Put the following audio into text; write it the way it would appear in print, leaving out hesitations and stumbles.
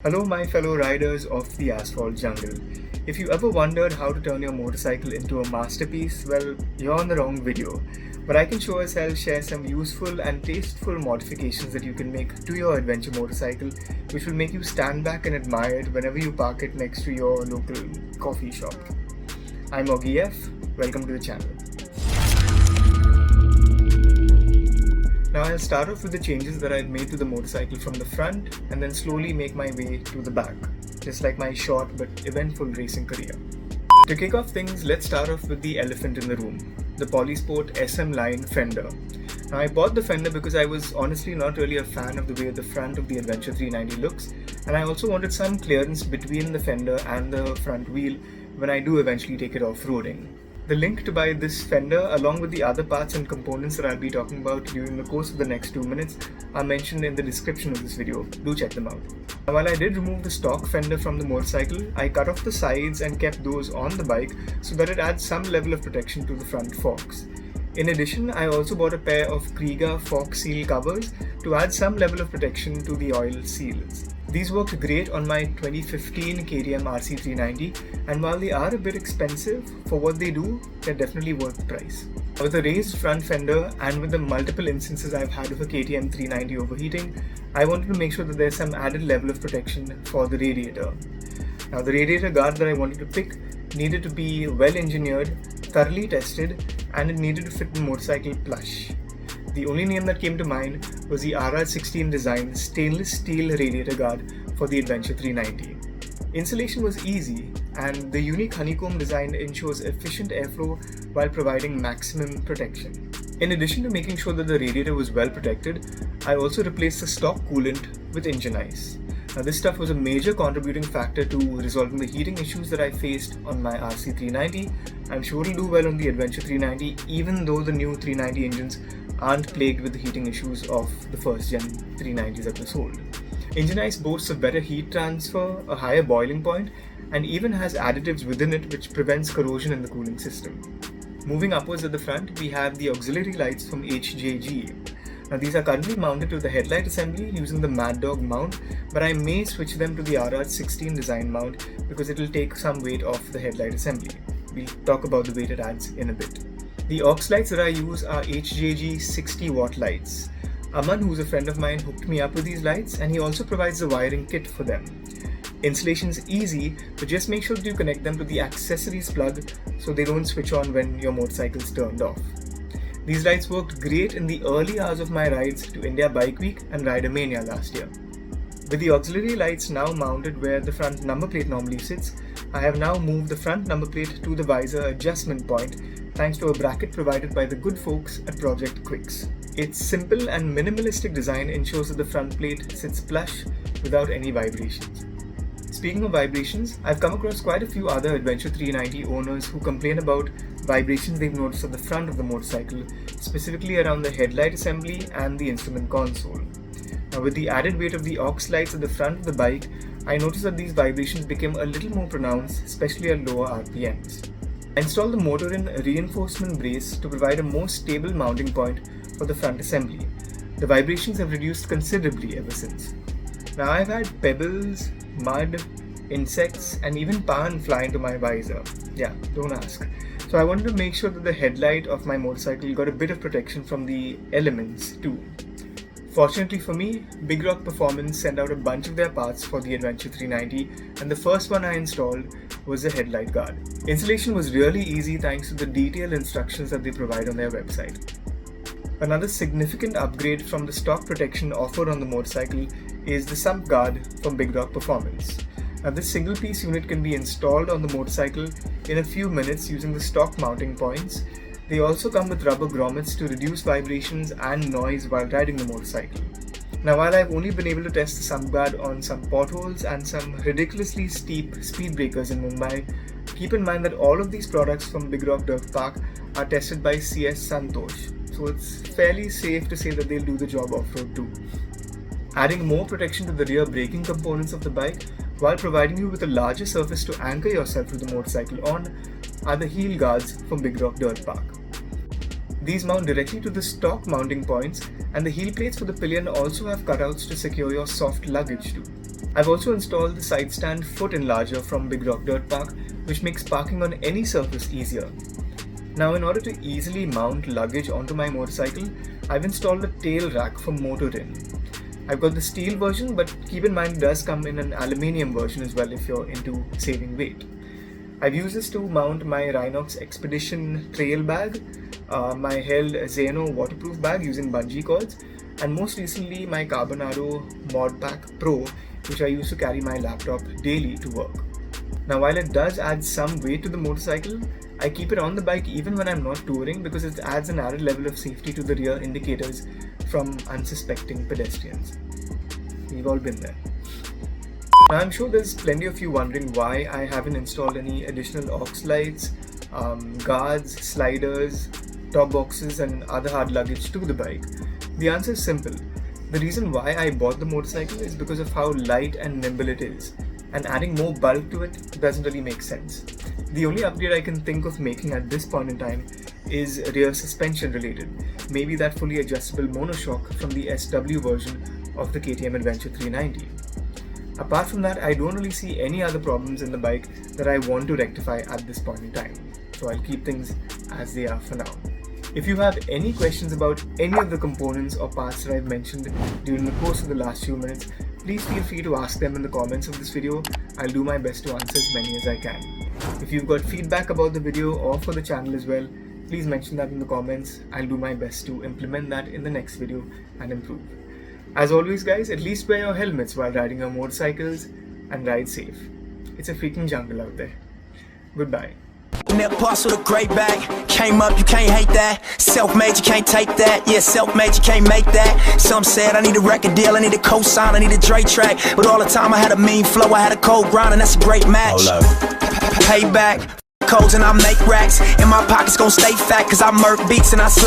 Hello, my fellow riders of the asphalt jungle. If you ever wondered how to turn your motorcycle into a masterpiece, well, you're on the wrong video. But I can sure as hell share some useful and tasteful modifications that you can make to your adventure motorcycle, which will make you stand back and admire it whenever you park it next to your local coffee shop. I'm Augie F. Welcome to the channel. Now I'll start off with the changes that I've made to the motorcycle from the front and then slowly make my way to the back, just like my short but eventful racing career. To kick off things, let's start off with the elephant in the room, the Polysport SM line fender. Now I bought the fender because I was honestly not really a fan of the way the front of the Adventure 390 looks, and I also wanted some clearance between the fender and the front wheel when I do eventually take it off-roading. The link to buy this fender along with the other parts and components that I'll be talking about during the course of the next 2 minutes are mentioned in the description of this video. Do check them out. Now, while I did remove the stock fender from the motorcycle, I cut off the sides and kept those on the bike so that it adds some level of protection to the front forks. In addition, I also bought a pair of Kriega fork seal covers to add some level of protection to the oil seals. These worked great on my 2015 KTM RC390, and while they are a bit expensive for what they do, they're definitely worth the price. With a raised front fender and with the multiple instances I've had of a KTM 390 overheating, I wanted to make sure that there's some added level of protection for the radiator. Now, the radiator guard that I wanted to pick needed to be well engineered, thoroughly tested, and it needed to fit the motorcycle plush. The only name that came to mind was the RR16 design stainless steel radiator guard for the Adventure 390. Installation was easy, and the unique honeycomb design ensures efficient airflow while providing maximum protection. In addition to making sure that the radiator was well protected, I also replaced the stock coolant with engine ice. Now, this stuff was a major contributing factor to resolving the heating issues that I faced on my RC390. I'm sure it'll do well on the Adventure 390, even though the new 390 engines aren't plagued with the heating issues of the first gen 390s that were sold. Engine ice boasts a better heat transfer, a higher boiling point, and even has additives within it which prevents corrosion in the cooling system. Moving upwards at the front, we have the auxiliary lights from HJG. Now, these are currently mounted to the headlight assembly using the Mad Dog mount, but I may switch them to the RR16 design mount because it will take some weight off the headlight assembly. We'll talk about the weight it adds in a bit. The aux lights that I use are HJG 60 watt lights. Aman, who's a friend of mine, hooked me up with these lights, and he also provides the wiring kit for them. Installation is easy, but just make sure that you connect them to the accessories plug so they don't switch on when your motorcycle is turned off. These lights worked great in the early hours of my rides to India Bike Week and Rider Mania last year. With the auxiliary lights now mounted where the front number plate normally sits, I have now moved the front number plate to the visor adjustment point thanks to a bracket provided by the good folks at Project Quicks. Its simple and minimalistic design ensures that the front plate sits flush without any vibrations. Speaking of vibrations, I've come across quite a few other Adventure 390 owners who complain about vibrations they've noticed at the front of the motorcycle, specifically around the headlight assembly and the instrument console. Now, with the added weight of the aux lights at the front of the bike, I noticed that these vibrations became a little more pronounced, especially at lower RPMs. I installed the Motorin reinforcement brace to provide a more stable mounting point for the front assembly. The vibrations have reduced considerably ever since. Now, I've had pebbles, mud, insects, and even pan fly into my visor. Yeah, don't ask. So I wanted to make sure that the headlight of my motorcycle got a bit of protection from the elements too. Fortunately for me, Big Rock Performance sent out a bunch of their parts for the Adventure 390, and the first one I installed was the headlight guard. Installation was really easy thanks to the detailed instructions that they provide on their website. Another significant upgrade from the stock protection offered on the motorcycle is the sump guard from Big Rock Performance. Now, this single piece unit can be installed on the motorcycle in a few minutes using the stock mounting points. They also come with rubber grommets to reduce vibrations and noise while riding the motorcycle. Now, while I've only been able to test the sump guard on some potholes and some ridiculously steep speed breakers in Mumbai, keep in mind that all of these products from Big Rock Dirt Park are tested by CS Santosh, so it's fairly safe to say that they'll do the job off-road too. Adding more protection to the rear braking components of the bike while providing you with a larger surface to anchor yourself to the motorcycle on are the heel guards from Big Rock Dirt Park. These mount directly to the stock mounting points, and the heel plates for the pillion also have cutouts to secure your soft luggage too. I've also installed the side stand foot enlarger from Big Rock Dirt Park, which makes parking on any surface easier. Now, in order to easily mount luggage onto my motorcycle, I've installed a tail rack from Motorin. I've got the steel version, but keep in mind it does come in an aluminium version as well if you're into saving weight. I've used this to mount my Rhinox Expedition trail bag, my held Zeno waterproof bag using bungee cords, and most recently my Carbonaro Modpack Pro, which I use to carry my laptop daily to work. Now, while it does add some weight to the motorcycle, I keep it on the bike even when I'm not touring because it adds an added level of safety to the rear indicators from unsuspecting pedestrians. We've all been there. Now, I'm sure there's plenty of you wondering why I haven't installed any additional aux lights, guards, sliders, top boxes and other hard luggage to the bike. The answer is simple. The reason why I bought the motorcycle is because of how light and nimble it is, and adding more bulk to it doesn't really make sense. The only upgrade I can think of making at this point in time is rear suspension related, maybe that fully adjustable monoshock from the SW version of the KTM Adventure 390. Apart from that, I don't really see any other problems in the bike that I want to rectify at this point in time, so I'll keep things as they are for now. If you have any questions about any of the components or parts that I've mentioned during the course of the last few minutes, please feel free to ask them in the comments of this video. I'll do my best to answer as many as I can. If you've got feedback about the video or for the channel as well, please mention that in the comments. I'll do my best to implement that in the next video and improve. As always guys, at least wear your helmets while riding your motorcycles and ride safe. It's a freaking jungle out there. Goodbye. Net boss with a great bag. Came up, you can't hate that. Self-made, you can't take that. Yeah, self-made, you can't make that. Some said I need a record deal, I need a co-sign, I need a Dre track. But all the time I had a mean flow, I had a cold grind, and that's a great match. Payback, codes and I make racks. And my pockets gon' stay fat, cause I murk beats and I slap.